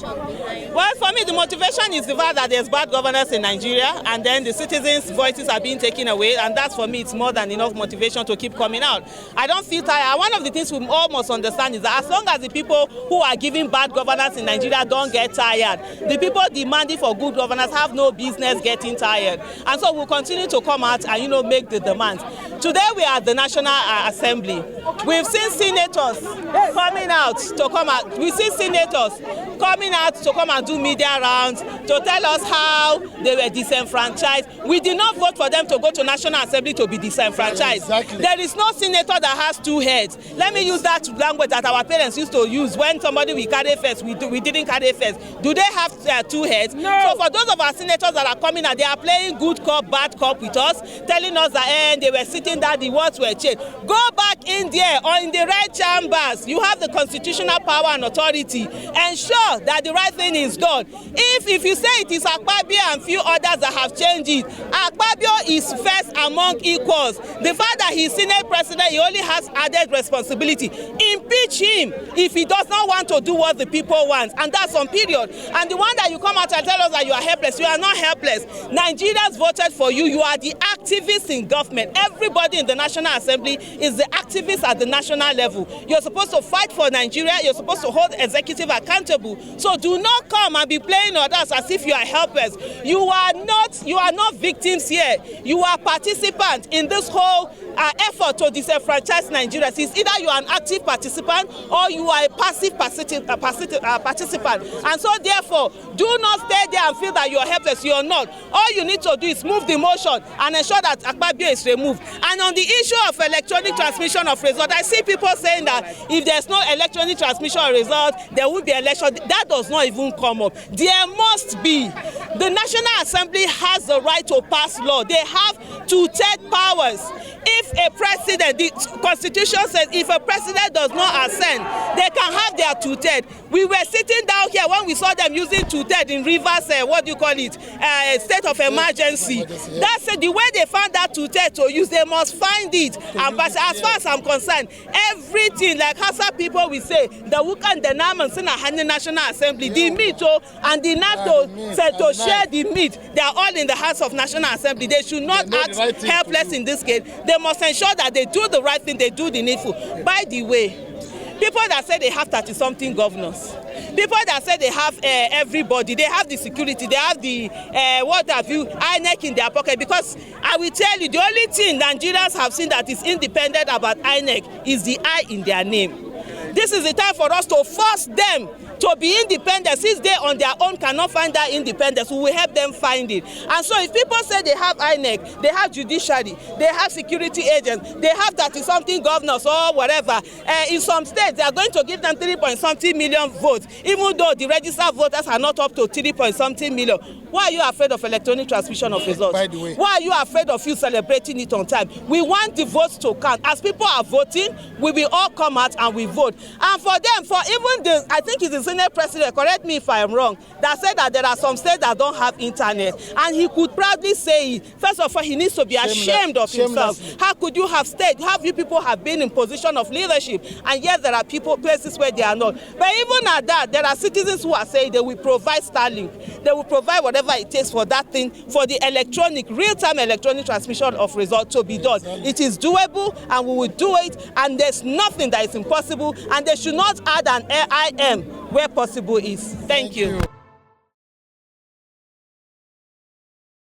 motivation behind? Well, for me, the motivation is the fact that there's bad governance in Nigeria, and then the citizens' voices are being taken away, and that's, for me, it's more than enough motivation to keep coming out. I don't feel tired. One of the things we all must understand is that as long as the people who are giving bad governance in Nigeria don't get tired, the people demanding for good governance have no business getting tired. And so we'll continue to come out and, make the demands. Today we are at the National Assembly. We've seen senators coming out to come out. We've seen senators coming out to come and do media rounds to tell us how they were disenfranchised. We did not vote for them to go to National Assembly to be disenfranchised. Exactly. There is no senator that has two heads. Let me use that language that our parents used to use when somebody we carry first, we didn't carry first. Do they have two heads? No. So for those of our senators that are coming out, they are playing good cop, bad cop with us, telling us that they were sitting there, the words were changed. Go back in there or in the right chambers. You have the constitutional power and authority. Ensure that the right thing is done. If you say it is Akpabio and few others that have changed it, Akpabio is first among equals. The fact that he's Senate president, he only has added responsibility. Impeach him if he does not want to do what the people want, and that's on period. And the one that you come out and tell us that you are helpless, you are not helpless. Nigerians voted for you. You are the activists in government. Everybody in the National Assembly is the activists at the national level. You're supposed to fight for Nigeria. You're supposed to hold executive accountable. So do not come and be playing on us as if you are helpless. You are not victims here. You are participants in this whole effort to disenfranchise Nigerians. It's either you are an active participant or you are a passive participant. And so therefore, do not stay there and feel that you are helpless. You are not. All you need to do is move the motion and ensure that Akpabio is removed. And on the issue of electronic transmission of results, I see people saying that if there's no electronic transmission of results, there will be election. That does not even come up. There must be. The National Assembly has the right to pass law. They have to take powers. If a president, the Constitution says, if a president does not assent, they can have their two-third. We were sitting down here when we saw them using two-third in Rivers, state of emergency. That's the way they found that two-third to use. They must find it. And as far as I'm concerned, everything, like Hausa people will say, the Wukan, the Naman, Sina National Assembly, the meat and the knife to share the meat, they are all in the hands of National Assembly. They should not act helpless in this case. They must ensure that they do the right thing, they do the needful. By the way, people that say they have 30-something governors, people that say they have everybody, they have the security, they have the INEC in their pocket. Because I will tell you, the only thing Nigerians have seen that is independent about INEC is the I in their name. This is the time for us to force them to be independent. Since they on their own cannot find that independence, we will help them find it. And so if people say they have INEC, they have Judiciary, they have security agents, they have 30-something governors or whatever, in some states they are going to give them 3-point-something million votes, even though the registered voters are not up to 3-point-something million. Why are you afraid of electronic transmission of results? By the way, why are you afraid of you celebrating it on time? We want the votes to count. As people are voting, we will all come out and we vote. And for them, for even the, I think it's the Senate president, correct me if I'm wrong, that said that there are some states that don't have internet. And he could proudly say it. First of all, he needs to be ashamed of himself. How could you have stayed? How you people have been in position of leadership? And yet there are places where they are not. But even at that, there are citizens who are saying they will provide Starlink. They will provide whatever it takes for that thing, for the real-time electronic transmission of results to be done. It is doable and we will do it, and there's nothing that is impossible, and they should not add an IM where possible is. Thank you.